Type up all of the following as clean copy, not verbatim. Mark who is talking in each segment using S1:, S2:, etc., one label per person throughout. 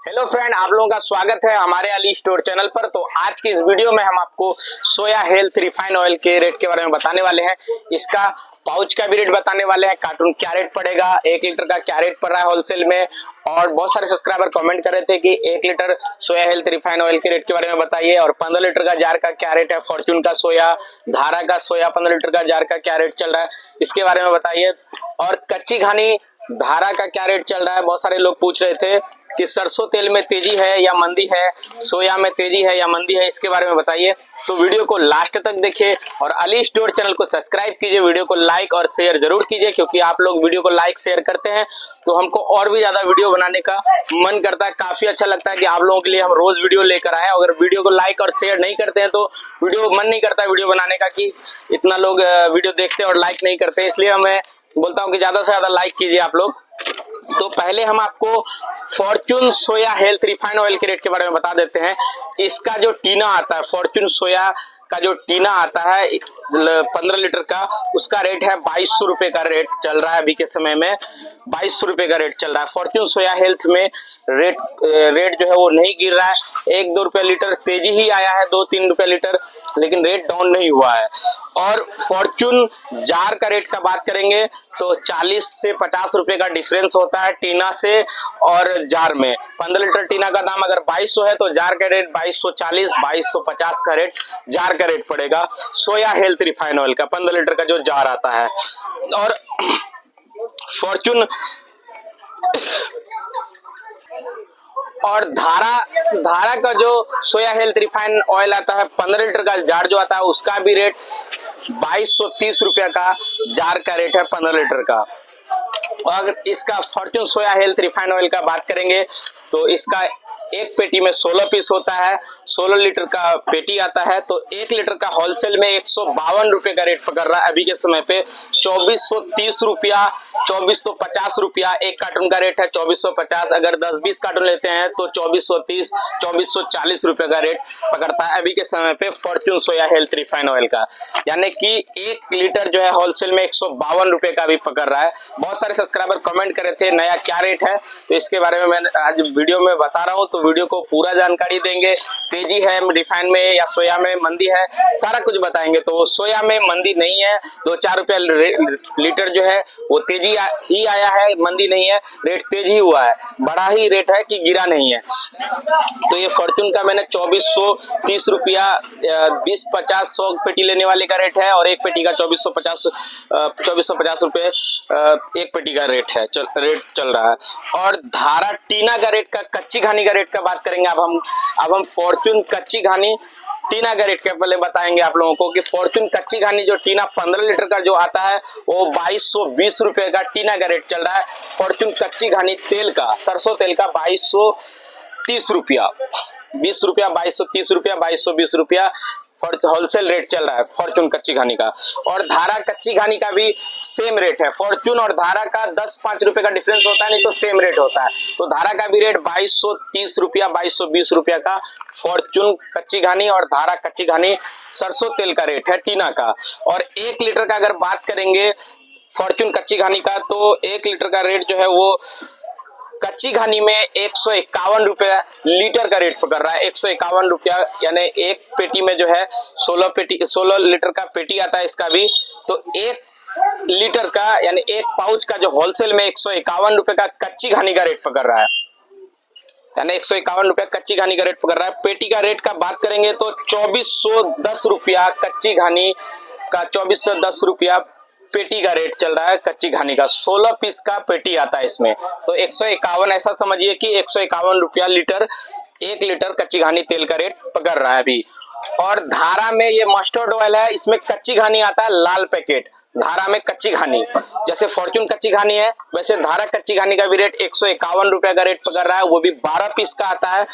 S1: Hello friend, आप लोगों का स्वागत है हमारे अली स्टोर चैनल पर। तो आज की इस वीडियो में हम आपको सोया हेल्थ रिफाइन ऑयल के रेट के बारे में बताने वाले हैं। इसका पाउच का भी रेट बताने वाले हैं, कार्टून क्या रेट पड़ेगा, 1 लीटर का क्या रेट पड़ रहा है होलसेल में। और बहुत सारे सब्सक्राइबर कमेंट कर रहे थे कि 1 लीटर सोया हेल्थ रिफाइन ऑयल के रेट के बारे में बताइए, और 15 लीटर का जार का क्या रेट है, फॉर्च्यून का सोया, धारा का सोया 15 लीटर का जार का क्या रेट चल रहा है इसके बारे में बताइए। और कच्ची घानी धारा का क्या रेट चल रहा है। बहुत सारे लोग पूछ रहे थे कि सरसों तेल में तेजी है या मंदी है, सोया में तेजी है या मंदी है, इसके बारे में बताइए। तो वीडियो को लास्ट तक देखिए और अली स्टोर चैनल को सब्सक्राइब कीजिए, वीडियो को लाइक और शेयर जरूर कीजिए, क्योंकि आप लोग वीडियो को लाइक शेयर करते हैं तो हमको और भी ज्यादा वीडियो बनाने का मन करता है। काफी अच्छा लगता है कि आप लोगों के लिए हम रोज वीडियो लेकर आए। अगर वीडियो को लाइक और शेयर नहीं करते हैं तो वीडियो मन नहीं करता वीडियो बनाने का, कि इतना लोग वीडियो देखते हैं और लाइक नहीं करते। इसलिए मैं बोलता हूँ कि ज्यादा से ज्यादा लाइक कीजिए आप लोग। तो पहले हम आपको फॉर्च्यून सोया हेल्थ रिफाइन ऑयल के रेट के बारे में बता देते हैं। इसका जो टीना आता है, फॉर्च्यून सोया का जो टीना आता है 15 लीटर का, उसका रेट है 2200 रुपए का रेट चल रहा है अभी के समय में। 2200 रुपए का रेट चल रहा है। फॉर्च्यून सोया हेल्थ में रेट जो है वो नहीं गिर रहा है, 1-2 रुपए लीटर तेजी ही आया है, 2-3 रुपए लीटर, लेकिन रेट डाउन नहीं हुआ है। और फॉर्च्यून जार का रेट का बात करेंगे तो 40 से 50 रुपए का डिफरेंस होता है टीना से और जार में। 15 लीटर टीना का दाम अगर 2200 है तो जार का रेट 2240, 2250 का रेट जार का रेट पड़ेगा सोया हेल्थ रिफाइन ऑयल का, 15 लीटर का जो जार आता है। और फॉर्च्यून और धारा का जो सोया हेल्थ रिफाइन ऑयल आता है 15 लीटर का जार जो आता है, उसका भी रेट 2230 रुपया का जार का रेट है 15 लीटर का। और अगर इसका फॉर्च्यून सोया हेल्थ रिफाइन ऑयल का बात करेंगे तो इसका एक पेटी में 16 पीस होता है, 16 लीटर का पेटी आता है। तो 1 लीटर का होलसेल में 152 रुपए का रेट पकड़ रहा है अभी के समय पे। 2430 रुपया, 2450 रुपया एक कार्टून का रेट है, 2450। अगर 10-20 कार्टून लेते हैं तो 2430, 2440 रुपए का रेट पकड़ता है अभी के समय पे फॉर्च्यून सोया हेल्थ रिफाइन ऑयल का। यानी कि 1 लीटर जो है होलसेल में 152 रुपए का भी पकड़ रहा है। बहुत सारे सब्सक्राइबर कमेंट करे थे नया क्या रेट है, तो इसके बारे में मैं आज वीडियो में बता रहा हूँ। तो वीडियो को पूरा जानकारी देंगे, तेजी है रिफाइन में या सोया में मंदी है, सारा कुछ बताएंगे। तो सोया में मंदी नहीं है, 2-4 रुपया लीटर जो है वो तेजी ही आया है, मंदी नहीं है, रेट तेज ही हुआ है, बड़ा ही रेट है कि गिरा नहीं है। तो ये फॉर्च्यून का मैंने 2430 रुपया 20-50-100 पेटी लेने वाले का रेट है, और एक पेटी का 2450 रुपये एक पेटी का रेट चल रहा है। और धारा टीना का रेट का, कच्ची घानी का रेट का बात करेंगे। अब हम फॉर्च्यून कच्ची घानी टीना का रेट के पहले बताएंगे आप लोगों को कि फॉर्च्यून कच्ची घानी जो टीना 15 लीटर का जो आता है वो 2220 रुपए का टीना का रेट चल रहा है। फॉर्च्यून कच्ची घानी तेल का, सरसों तेल का 2230 रुपया, 20 रुपया, 2230 रुपया, 2220 रुपया होलसेल रेट चल रहा है फॉर्च्यून कच्ची घानी का। और धारा कच्ची घानी का भी सेम रेट है। फॉर्च्यून और धारा का 10-5 रुपए का डिफरेंस होता है, नहीं तो सेम रेट होता है। तो धारा का भी रेट 2230 रुपया, 2220 रुपया का फॉर्च्यून कच्ची घानी, और धारा कच्ची घानी सरसों तेल का रेट है टीना का। और 1 लीटर का अगर बात करेंगे फॉर्च्यून कच्ची घानी का, तो 1 लीटर का रेट जो है वो कच्ची घानी में 151 रुपया लीटर का रेट पकड़ रहा है। 151 रुपया, यानी एक पेटी में जो है 16 लीटर का पेटी आता है इसका भी। तो 1 लीटर का यानी एक पाउच का जो होलसेल में 151 रुपए का कच्ची घानी का रेट पकड़ रहा है, यानी 151 रुपया कच्ची घानी का रेट पकड़ रहा है। पेटी का रेट का बात करेंगे तो 2410 रुपया कच्ची घानी का, 2410 रुपया पेटी का रेट चल रहा है कच्ची घानी का। 16 पीस का पेटी आता है इसमें। तो 151, ऐसा समझिए कि 151 रुपया लीटर 1 लीटर कच्ची घानी तेल का रेट पकड़ रहा है अभी। और धारा में ये मस्टर्ड ऑयल है, इसमें कच्ची घानी आता है लाल पैकेट। धारा में कच्ची घानी, जैसे फॉर्च्यून कच्ची घानी है वैसे धारा कच्ची घानी का भी रेट 151 रुपया का रेट पकड़ रहा है, वो भी 12 पीस का आता है।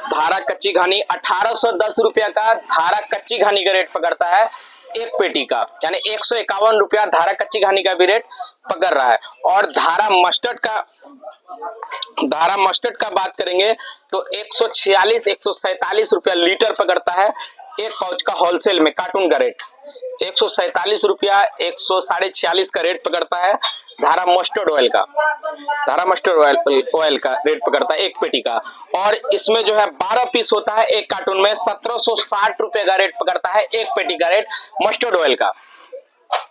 S1: धारा कच्ची घानी 1810 रुपया का धारा कच्ची घानी का रेट पकड़ता है एक पेटी का, यानी 151 रुपया धारा कच्ची घानी का भी रेट पकड़ रहा है। और धारा मस्टर्ड का बात करेंगे तो 146-147 रुपया लीटर पकड़ता है एक पाउच का होलसेल में कार्टून का रेट 147 रुपया 146 का रेट पकड़ता है। धारा मस्टर्ड ऑयल का रेट पकड़ता है एक पेटी का। और इसमें जो है 12 पीस होता है एक कार्टून में, 1760 रुपए का रेट पकड़ता है एक पेटी का रेट मस्टर्ड ऑयल का।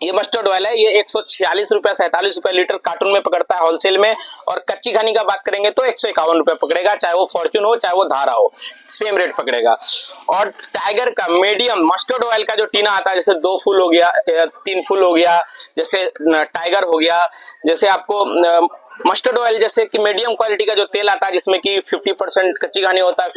S1: ये मस्टर्ड ऑयल है, ये 146 रुपया 47 रुपया लीटर कार्टून में पकड़ता है होलसेल में। और कच्ची घानी का बात करेंगे तो 151 रुपया पकड़ेगा, चाहे वो फॉर्च्यून हो चाहे वो धारा हो, सेम रेट पकड़ेगा। और टाइगर का मीडियम मस्टर्ड ऑयल का जो टीना आता है, जैसे 2 फुल हो गया 3 फुल हो गया, जैसे टाइगर हो गया, जैसे आपको मस्टर्ड ऑयल जैसे कि मीडियम क्वालिटी का जो तेल आता है जिसमें कि 50% कच्ची घानी होता है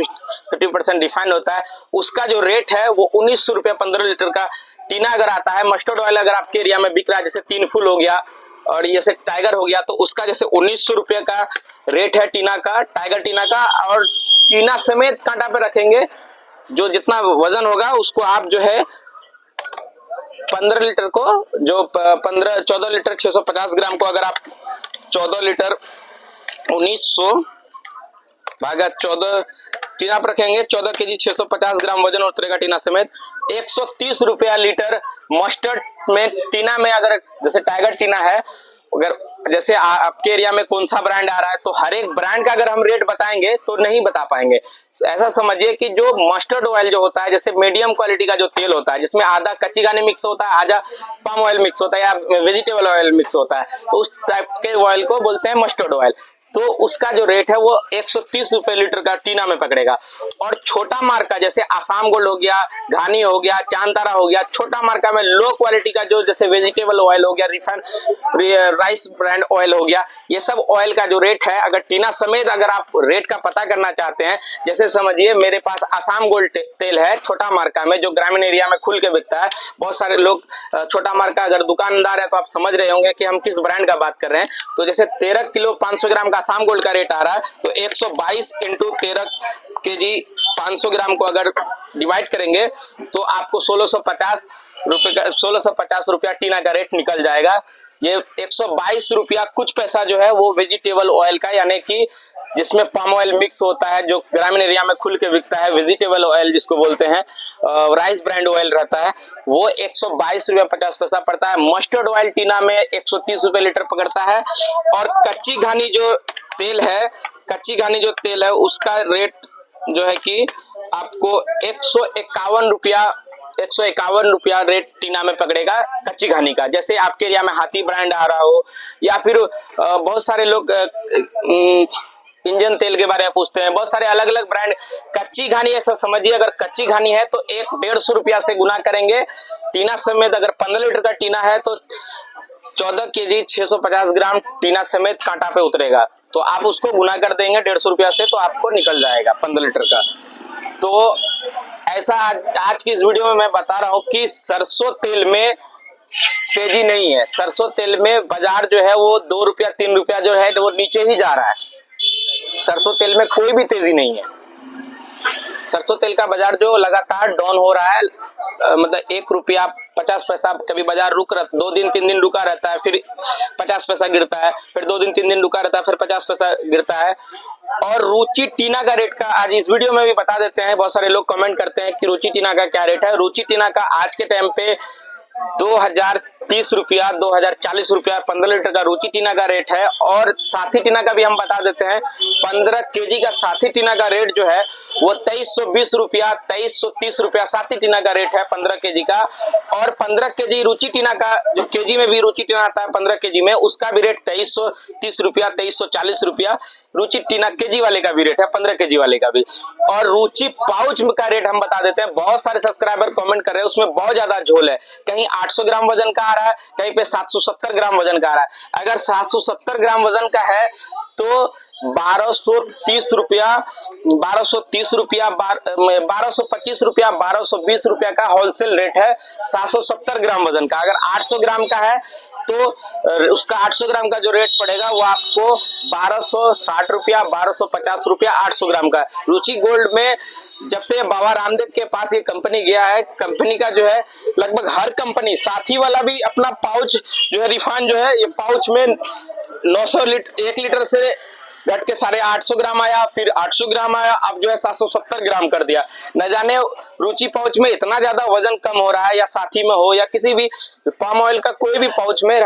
S1: 50% रिफाइंड होता है, उसका जो रेट है वो 1900 रुपया 15 लीटर का टीना अगर आता है। मस्टर्ड ऑयल अगर आपके एरिया में बिक रहा है, जैसे 3 फुल हो गया और जैसे टाइगर हो गया, तो उसका जैसे 1900 रुपये का रेट है टीना का, टाइगर टीना का। और टीना समेत कांटा पे रखेंगे, जो जितना वजन होगा उसको आप जो है 15 लीटर को जो 14 लीटर 650 ग्राम को अगर आप 14 लीटर 1900 भागा 14 टीना पर रखेंगे, 14 केजी 650 ग्राम वजन उतरेगा टीना समेत। 130 रुपया लीटर मस्टर्ड में टीना में, अगर जैसे टाइगर टीना है, अगर जैसे आपके एरिया में कौन सा ब्रांड आ रहा है तो हर एक ब्रांड का अगर हम रेट बताएंगे तो नहीं बता पाएंगे। तो ऐसा समझिए कि जो मस्टर्ड ऑयल जो होता है, जैसे मीडियम क्वालिटी का जो तेल होता है जिसमें आधा कच्ची घानी मिक्स होता है, आधा पाम ऑयल मिक्स होता है या वेजिटेबल ऑयल मिक्स होता है, तो उस टाइप के ऑयल को बोलते हैं मस्टर्ड ऑयल। तो उसका जो रेट है वो 130 रुपए लीटर का टीना में पकड़ेगा। और छोटा मार्का जैसे आसाम गोल्ड हो गया, घानी हो गया, चांद तारा हो गया, छोटा मार्का में लो क्वालिटी का जो जैसे वेजिटेबल ऑयल हो गया, रिफाइंड राइस ब्रांड ऑयल हो गया, ये सब ऑयल का जो रेट है, अगर टीना समेत अगर आप रेट का पता करना चाहते हैं, जैसे समझिए मेरे पास आसाम गोल्ड तेल है छोटा मार्का में, जो ग्रामीण एरिया में खुल के बिकता है। बहुत सारे लोग छोटा मार्का अगर दुकानदार है तो आप समझ रहे होंगे कि हम किस ब्रांड का बात कर रहे हैं। तो जैसे 13 किलो 500 ग्राम का आसाम गोल्ड का रेट आ रहा है, तो 122 इंटू 13 केजी 500 ग्राम को अगर डिवाइड करेंगे तो आपको 1650 रुपया टीना का रेट निकल जाएगा। ये 122 रुपया कुछ पैसा जो है वो वेजिटेबल ऑयल का, यानी कि जिसमें पाम ऑयल मिक्स होता है, जो ग्रामीण एरिया में खुल के बिकता है, वेजिटेबल ऑयल जिसको बोलते हैं, राइस ब्रांड ऑयल रहता है, वो 122 रुपया 50 पैसा पड़ता है। मस्टर्ड ऑयल टीना में 130 रुपये लीटर पकड़ता है। और कच्ची घानी जो तेल है उसका रेट जो है कि आपको 151 रुपया रेट टीना में पकड़ेगा कच्ची घानी का। जैसे आपके एरिया में हाथी ब्रांड आ रहा हो, या फिर बहुत सारे लोग इंजन तेल के बारे में पूछते हैं, बहुत सारे अलग अलग ब्रांड। कच्ची घानी ऐसा समझिए, अगर कच्ची घानी है तो 150 रुपया से गुना करेंगे टीना समेत। अगर 15 लीटर का टीना है तो 14 केजी 650 ग्राम टीना समेत कांटा पे उतरेगा, तो आप उसको गुना कर देंगे 150 रुपया से, तो आपको निकल जाएगा 15 लीटर का। तो ऐसा आज की इस वीडियो में मैं बता रहा हूँ कि सरसों तेल में तेजी नहीं है। सरसों तेल में बाजार जो है वो 2 रुपया 3 रुपया जो है वो नीचे ही जा रहा है। सरसों तेल में कोई भी तेजी नहीं है। सरसों तेल का बाजार जो लगातार डाउन हो रहा है, मतलब 1 रुपया 50 पैसा, कभी बाजार 2 दिन 3 दिन रुका रहता है, फिर 50 पैसा गिरता है, फिर 2 दिन 3 दिन रुका रहता है, फिर 50 पैसा गिरता है। और रुचि टीना का रेट का आज इस वीडियो में भी बता देते हैं। बहुत सारे लोग कमेंट करते हैं कि रुचि टीना का क्या रेट है। रुचि टीना का आज के टाइम पे 2030 रुपया 2040 रुपया 15 लीटर का रुचि टीना का रेट है। और साथी टीना का भी हम बता देते हैं, 15 केजी का साथी टीना का रेट जो है वो 2320 रुपया 2330 रुपया साथी टीना का रेट है 15 केजी का। और 15 केजी रुचि टीना का, जो केजी में भी रुचि टीना आता है 15 केजी में, उसका भी रेट 2330 रुपया 2340 रुपया रुचि टीना केजी वाले का भी रेट है, 15 केजी वाले का भी। और रुचि पाउच का रेट हम बता देते हैं। बहुत सारे सब्सक्राइबर कमेंट कर रहे हैं, उसमें बहुत ज्यादा झोल है। कहीं 800 ग्राम वजन का आ रहा है, कहीं पे 770 ग्राम वजन का आ रहा है। अगर 770 ग्राम वजन का है तो 1230 रुपया 1225 रुपया 1220 रुपया का होलसेल रेट है 770 ग्राम वजन का। अगर 800 ग्राम का है तो उसका 800 ग्राम का जो रेट पड़ेगा वो आपको 1260 रुपया 1250 रुपया 800 ग्राम का। रुचि गोल्ड में जब से बाबा रामदेव के पास ये कंपनी गया है, कंपनी का जो है लगभग हर कंपनी, साथी वाला भी अपना पाउच जो है रिफाइंड जो है, ये पाउच में 900 लीटर 1 लीटर से घट के 850 ग्राम आया, फिर 800 ग्राम आया, अब जो है 770 ग्राम कर दिया। न जाने रुचि पाउच में इतना ज्यादा वजन कम हो रहा है, या साथी में हो या किसी भी पाम ऑयल का कोई भी पाउच में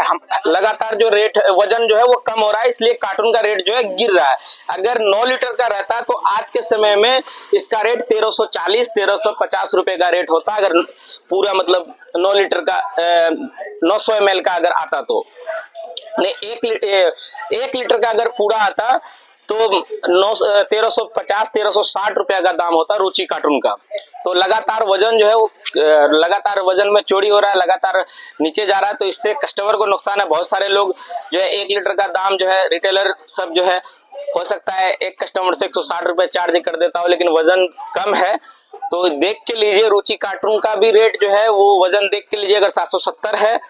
S1: लगातार जो रेट वजन जो है वो कम हो रहा है, इसलिए कार्टून का रेट जो है गिर रहा है। अगर 9 लीटर का रहता तो आज के समय में इसका रेट 1340-1350 रुपए का रेट होता, अगर पूरा मतलब 9 लीटर का 900 ml का अगर आता तो। नहीं, 1 लीटर का अगर पूरा आता तो 1350-1360 रुपया का दाम होता रुचि कार्टून का। तो लगातार वजन जो है वो लगातार वजन में चोरी हो रहा है, लगातार नीचे जा रहा है, तो इससे कस्टमर को नुकसान है। बहुत सारे लोग जो है 1 लीटर का दाम जो है रिटेलर सब जो है हो सकता है एक कस्टमर से 160 रुपए चार्ज कर देता हो, लेकिन वजन कम है तो देख के लीजिए। रुचि कार्टून का भी रेट जो है वो वजन देख के लीजिए, अगर 770 है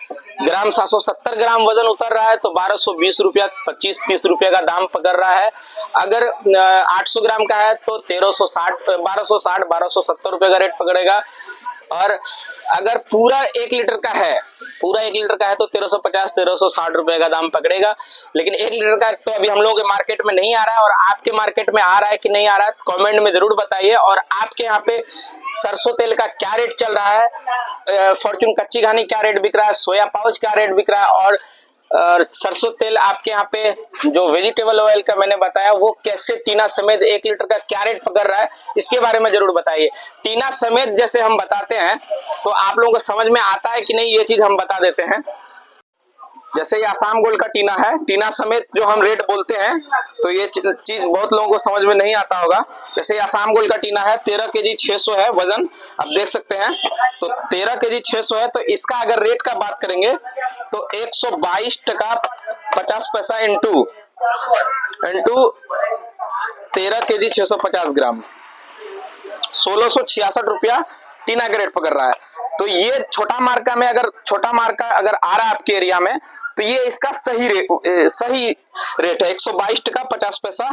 S1: ग्राम, 770 ग्राम वजन उतर रहा है तो 1220 रुपया 25-30 रुपया का दाम पकड़ रहा है। अगर 800 ग्राम का है तो 1270 रुपए का रेट पकड़ेगा। और अगर पूरा 1 लीटर का है, पूरा 1 लीटर का है तो 1350-1360 रुपए का दाम पकड़ेगा। लेकिन 1 लीटर का तो अभी हम लोगों के मार्केट में नहीं आ रहा है, और आपके मार्केट में आ रहा है कि नहीं आ रहा है कमेंट में जरूर बताइए। और आपके यहाँ पे सरसों तेल का क्या रेट चल रहा है, फॉर्च्यून कच्ची घानी क्या रेट बिक रहा है, सोया पाउच क्या रेट बिक रहा है, और सरसों तेल आपके यहाँ पे जो वेजिटेबल ऑयल का मैंने बताया वो कैसे टीना समेत 1 लीटर का क्या रेट पकड़ रहा है, इसके बारे में जरूर बताइए। टीना समेत जैसे हम बताते हैं तो आप लोगों को समझ में आता है कि नहीं, ये चीज हम बता देते हैं। जैसे ये आसाम गोल्ड का टीना है, टीना समेत जो हम रेट बोलते हैं तो ये चीज बहुत लोगों को समझ में नहीं आता होगा। जैसे आसाम गोल्ड का टीना है 13 केजी 600 है वजन, आप देख सकते हैं। तो 13 केजी 600 है, तो इसका अगर रेट का बात करेंगे तो 122 टका 50 पैसा इंटू 13 केजी 650 ग्राम 1666 रुपया टीना का रेट पकड़ रहा है। तो ये छोटा मार्का में, अगर छोटा मार्का अगर आ रहा है आपके एरिया में तो ये इसका सही रेट है 122 टका 50 पैसा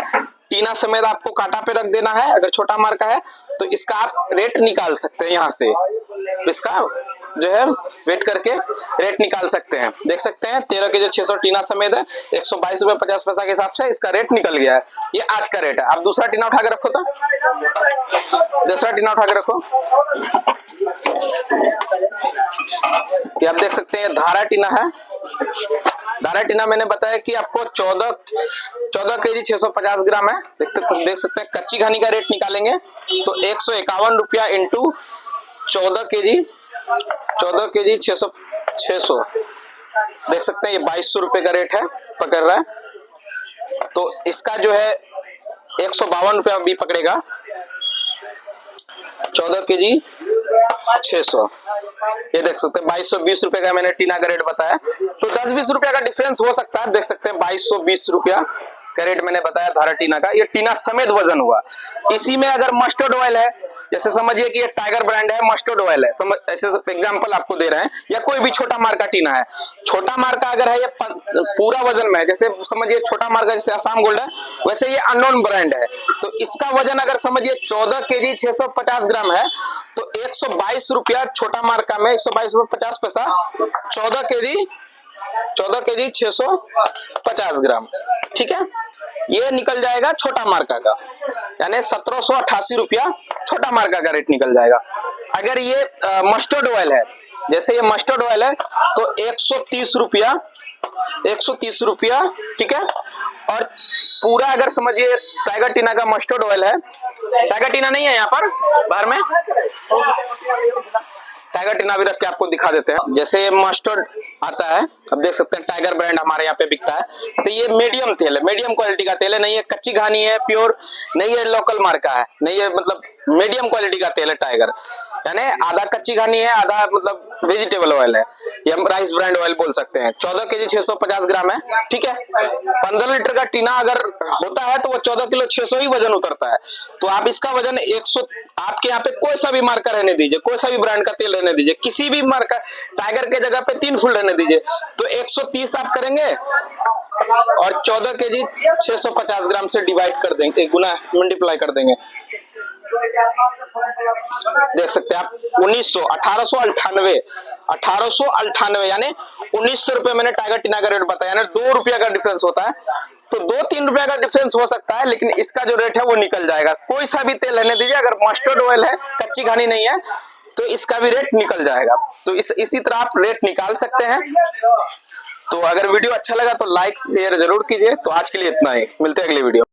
S1: टीना समेत आपको कांटा पे रख देना है। अगर छोटा मार्का है तो इसका आप रेट निकाल सकते हैं, यहाँ से इसका जो है वेट करके रेट निकाल सकते हैं। देख सकते हैं 13 के जो 600 टीना समेत है 122 रुपए 50 पैसा के हिसाब से इसका रेट निकल गया है। ये आज का रेट है। आप दूसरा टीना उठा के रखो, तो दूसरा टीना उठा के रखो। ये आप देख सकते हैं धारा टीना है। धारा टीना मैंने बताया कि आपको 14 केजी 650 ग्राम है। देख सकते हैं कच्ची घानी का रेट निकालेंगे तो 151 रुपया इंटू 14 केजी 600 देख सकते हैं ये 2200 रुपए का रेट है पकड़ रहा है। तो इसका जो है 152 रुपया भी पकड़ेगा 14 केजी 600। ये देख सकते हैं 2220 रुपए का मैंने टीना का रेट बताया, तो 10-20 रुपया का डिफरेंस हो सकता है। देख सकते हैं 2220 रुपया का रेट मैंने बताया धारा टीना का। ये टीना समेत वजन हुआ। इसी में अगर मस्टर्ड ऑयल है, जैसे समझिए कि ये टाइगर ब्रांड है, मस्टर्ड ऑयल है, ऐसे एग्जांपल आपको दे रहे हैं, या कोई भी छोटा मार्का टीना है। छोटा मार्का अगर है ये पूरा वजन में है, जैसे समझिए छोटा मार्का जैसे आसाम गोल्ड है, वैसे ये अननोन ब्रांड है। तो इसका वजन अगर समझिए 14 केजी 650 ग्राम है तो 122 रुपया छोटा मार्का में 122 रुपये 50 पैसा 14 केजी 650 ग्राम, ठीक है। ये निकल जाएगा छोटा मार्का का, यानी 1788 रुपया छोटा मार्का का रेट निकल जाएगा। अगर ये मस्टर्ड ऑयल है, जैसे ये मस्टर्ड ऑयल है तो 130 रुपया, ठीक है। और पूरा अगर समझिए टाइगर टीना का मस्टर्ड ऑयल है, टाइगर टीना नहीं है यहाँ पर बाहर में, टाइगर टीना भी रख के आपको दिखा देते हैं। जैसे मस्टर्ड आता है, अब देख सकते हैं टाइगर ब्रांड हमारे यहाँ पे बिकता है। तो ये मीडियम तेल है, मीडियम क्वालिटी का तेल है, नहीं ये कच्ची घानी है प्योर, नहीं ये लोकल मार्का है, नहीं ये मतलब मीडियम क्वालिटी का तेल है टाइगर, यानी आधा कच्ची घानी है आधा मतलब वेजिटेबल ऑयल है, ये हम राइस ब्रांड ऑयल बोल सकते हैं। 14 केजी 650 ग्राम है, ठीक है। 15 लीटर का टीना अगर होता है तो वो 14 किलो 600 ही वजन उतरता है। तो आप इसका वजन 100, आपके यहाँ पे कोई सा भी मार्का रहने दीजिए, कोई सा भी ब्रांड का तेल रहने दीजिए, किसी भी मार्का, टाइगर के जगह पे 3 फुल रहने दीजिए, तो 130 आप करेंगे और 14 केजी 650 ग्राम से डिवाइड कर देंगे, गुना मल्टीप्लाई कर देंगे। देख सकते हैं आप 1898 यानी 1900 रुपए मैंने टाइगर टीना का रेट बताया, यानी 2 रुपया का डिफरेंस होता है। तो 2-3 रुपए का डिफरेंस हो सकता है, लेकिन इसका जो रेट है वो निकल जाएगा। कोई सा भी तेल लेने दीजिए, अगर मस्टर्ड ऑयल है, कच्ची घानी नहीं है, तो इसका भी रेट निकल जाएगा। तो इसी तरह आप रेट निकाल सकते हैं। तो अगर वीडियो अच्छा लगा तो लाइक शेयर जरूर कीजिए। तो आज के लिए इतना ही, मिलते हैं अगली वीडियो।